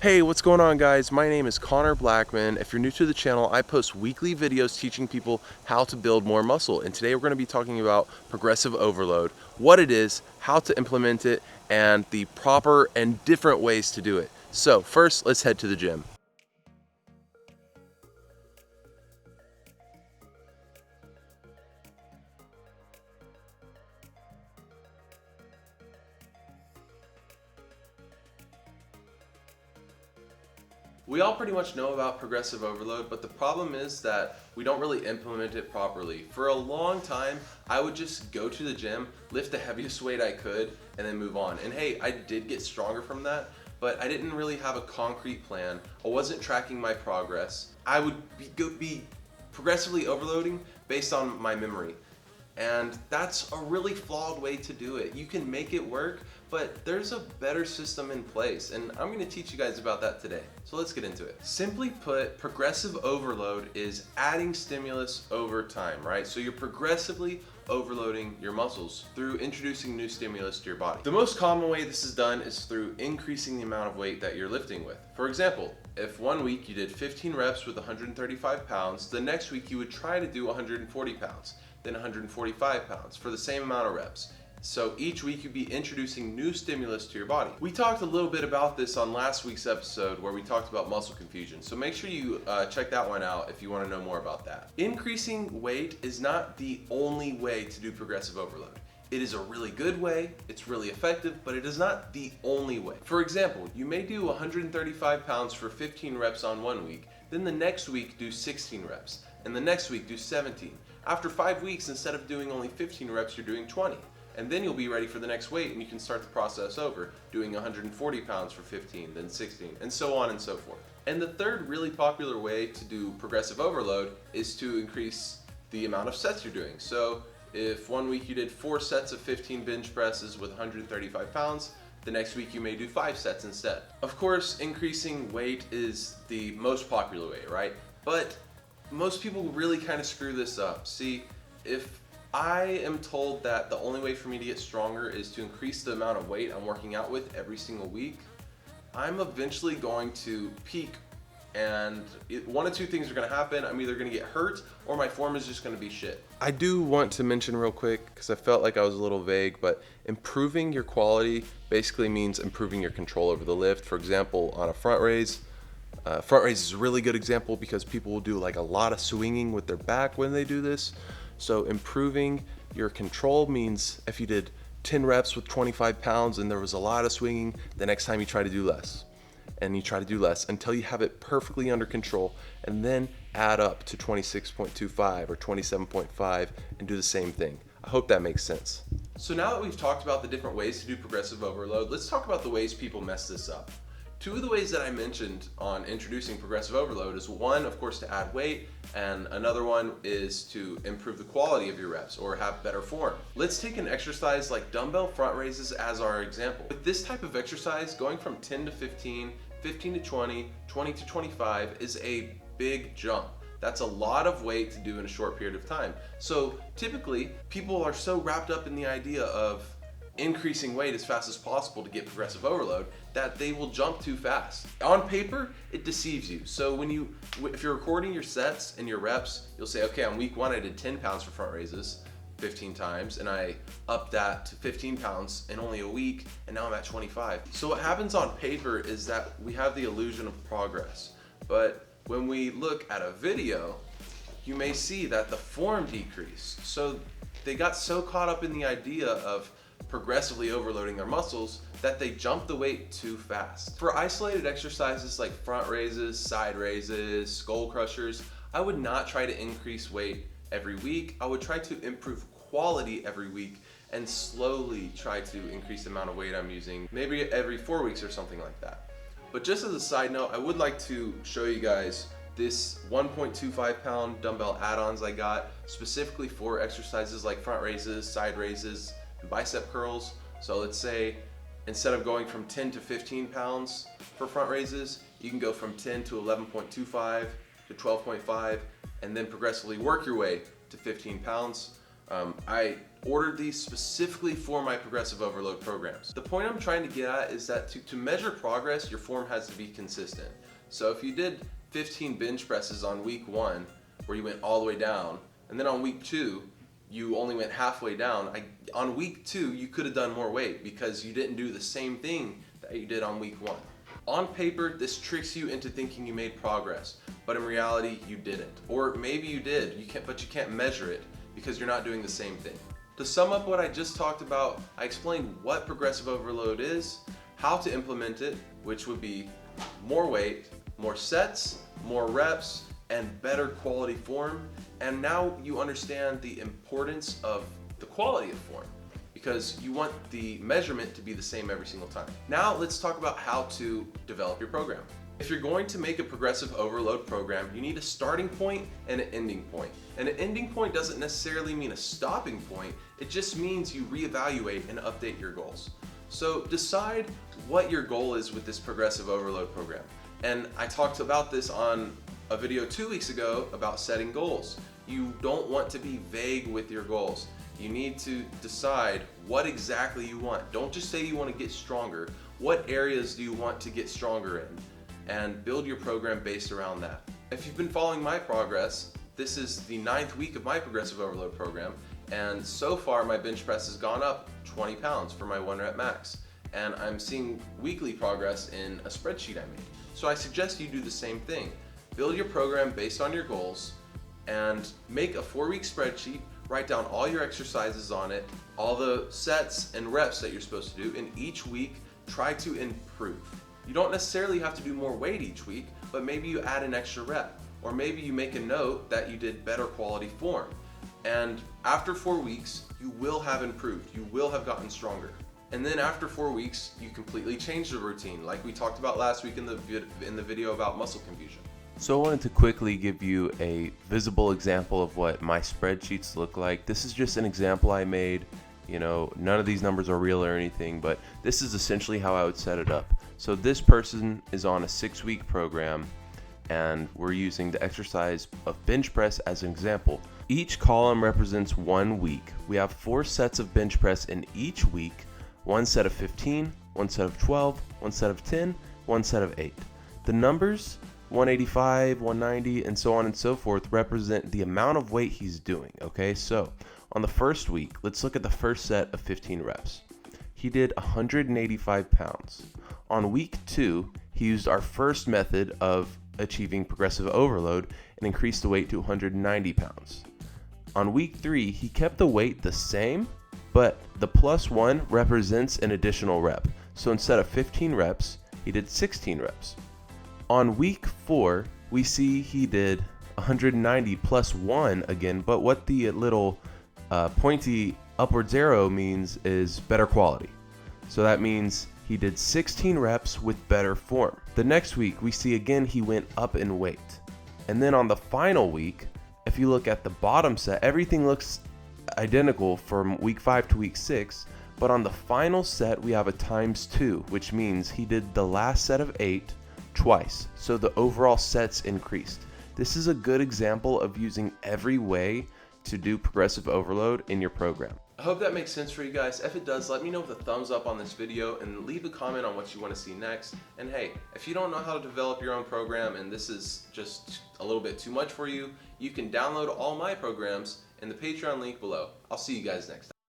Hey, what's going on guys? My name is Connorblackmon. If you're new to the channel, I post weekly videos teaching people how to build more muscle. And today we're going to be talking about progressive overload, what it is, how to implement it, and the proper and different ways to do it. So first, let's head to the gym. We all pretty much know about progressive overload, but the problem is that we don't really implement it properly. For a long time, I would just go to the gym, lift the heaviest weight I could, and then move on. And hey, I did get stronger from that, but I didn't really have a concrete plan. I wasn't tracking my progress. I would be progressively overloading based on my memory. And that's a really flawed way to do it. You can make it work, but there's a better system in place, and I'm gonna teach you guys about that today. So let's get into it. Simply put, progressive overload is adding stimulus over time, right? So you're progressively overloading your muscles through introducing new stimulus to your body. The most common way this is done is through increasing the amount of weight that you're lifting with. For example, if one week you did 15 reps with 135 pounds, the next week you would try to do 140 pounds. Then 145 pounds for the same amount of reps. So each week you'd be introducing new stimulus to your body. We talked a little bit about this on last week's episode where we talked about muscle confusion. So make sure you check that one out if you want to know more about that. Increasing weight is not the only way to do progressive overload. It is a really good way, it's really effective, but it is not the only way. For example, you may do 135 pounds for 15 reps on one week, then the next week do 16 reps, and the next week do 17. After 5 weeks, instead of doing only 15 reps, you're doing 20. And then you'll be ready for the next weight and you can start the process over, doing 140 pounds for 15, then 16, and so on and so forth. And the third really popular way to do progressive overload is to increase the amount of sets you're doing. So if one week you did 4 sets of 15 bench presses with 135 pounds, the next week you may do 5 sets instead. Of course, increasing weight is the most popular way, right? But most people really kind of screw this up. See, if I am told that the only way for me to get stronger is to increase the amount of weight I'm working out with every single week, I'm eventually going to peak, and one of two things are going to happen. I'm either going to get hurt or my form is just going to be shit. I do want to mention real quick, because I felt like I was a little vague, but improving your quality basically means improving your control over the lift. For example, on a front raise is a really good example because people will do like a lot of swinging with their back when they do this. So improving your control means if you did 10 reps with 25 pounds and there was a lot of swinging, the next time you try to do less. And you try to do less until you have it perfectly under control, and then add up to 26.25 or 27.5 and do the same thing. I hope that makes sense. So now that we've talked about the different ways to do progressive overload, let's talk about the ways people mess this up. Two of the ways that I mentioned on introducing progressive overload is one, of course, to add weight, and another one is to improve the quality of your reps or have better form. Let's take an exercise like dumbbell front raises as our example. With this type of exercise, going from 10 to 15, 15 to 20, 20 to 25 is a big jump. That's a lot of weight to do in a short period of time. So typically, people are so wrapped up in the idea of increasing weight as fast as possible to get progressive overload that they will jump too fast. On paper, it deceives you. So if you're recording your sets and your reps, you'll say, okay, on week 1 I did 10 pounds for front raises 15 times, and I upped that to 15 pounds in only a week, and now I'm at 25. So what happens on paper is that we have the illusion of progress. But when we look at a video, you may see that the form decreased. So they got so caught up in the idea of progressively overloading their muscles that they jump the weight too fast. For isolated exercises like front raises, side raises, skull crushers, I would not try to increase weight every week. I would try to improve quality every week and slowly try to increase the amount of weight I'm using, maybe every 4 weeks or something like that. But just as a side note, I would like to show you guys this 1.25 pound dumbbell add-ons I got specifically for exercises like front raises, side raises, and bicep curls. So let's say instead of going from 10 to 15 pounds for front raises, you can go from 10 to 11.25 to 12.5 and then progressively work your way to 15 pounds. I ordered these specifically for my progressive overload programs. The point I'm trying to get at is that to measure progress, your form has to be consistent. So if you did 15 bench presses on week 1, where you went all the way down, and then on week 2, you only went halfway down, on week 2, you could have done more weight because you didn't do the same thing that you did on week 1. On paper, this tricks you into thinking you made progress, but in reality, you didn't. Or maybe you did, but you can't measure it because you're not doing the same thing. To sum up what I just talked about, I explained what progressive overload is, how to implement it, which would be more weight, more sets, more reps, and better quality form. And now you understand the importance of the quality of form, because you want the measurement to be the same every single time. Now let's talk about how to develop your program. If you're going to make a progressive overload program, you need a starting point and an ending point. And an ending point doesn't necessarily mean a stopping point, it just means you reevaluate and update your goals. So decide what your goal is with this progressive overload program. And I talked about this on a video 2 weeks ago about setting goals. You don't want to be vague with your goals. You need to decide what exactly you want. Don't just say you want to get stronger. What areas do you want to get stronger in? And build your program based around that. If you've been following my progress, this is the 9th week of my progressive overload program, and so far my bench press has gone up 20 pounds for my 1 rep max, and I'm seeing weekly progress in a spreadsheet I made. So I suggest you do the same thing. Build your program based on your goals and make a 4-week spreadsheet, write down all your exercises on it, all the sets and reps that you're supposed to do, and each week try to improve. You don't necessarily have to do more weight each week, but maybe you add an extra rep, or maybe you make a note that you did better quality form. And after 4 weeks, you will have improved, you will have gotten stronger. And then after 4 weeks, you completely change the routine, like we talked about last week in the video about muscle confusion. So I wanted to quickly give you a visible example of what my spreadsheets look like. This is just an example I made. You know, none of these numbers are real or anything, but this is essentially how I would set it up. So this person is on a 6-week program, and we're using the exercise of bench press as an example. Each column represents 1 week. We have 4 sets of bench press in each week, 1 set of 15, 1 set of 12, 1 set of 10, 1 set of 8. The numbers 185, 190, and so on and so forth represent the amount of weight he's doing, okay? So on the first week, let's look at the first set of 15 reps. He did 185 pounds. On week 2, he used our first method of achieving progressive overload and increased the weight to 190 pounds. On week 3, he kept the weight the same, but the +1 represents an additional rep. So instead of 15 reps, he did 16 reps. On week 4, we see he did 190 plus 1 again, but what the little pointy upwards arrow means is better quality. So that means he did 16 reps with better form. The next week, we see again he went up in weight. And then on the final week, if you look at the bottom set, everything looks identical from week 5 to week 6, but on the final set, we have a ×2, which means he did the last set of 8 twice, so the overall sets increased. This is a good example of using every way to do progressive overload in your program. I hope that makes sense for you guys. If it does, let me know with a thumbs up on this video and leave a comment on what you want to see next. And hey, if you don't know how to develop your own program and this is just a little bit too much for you, you can download all my programs in the Patreon link below. I'll see you guys next time.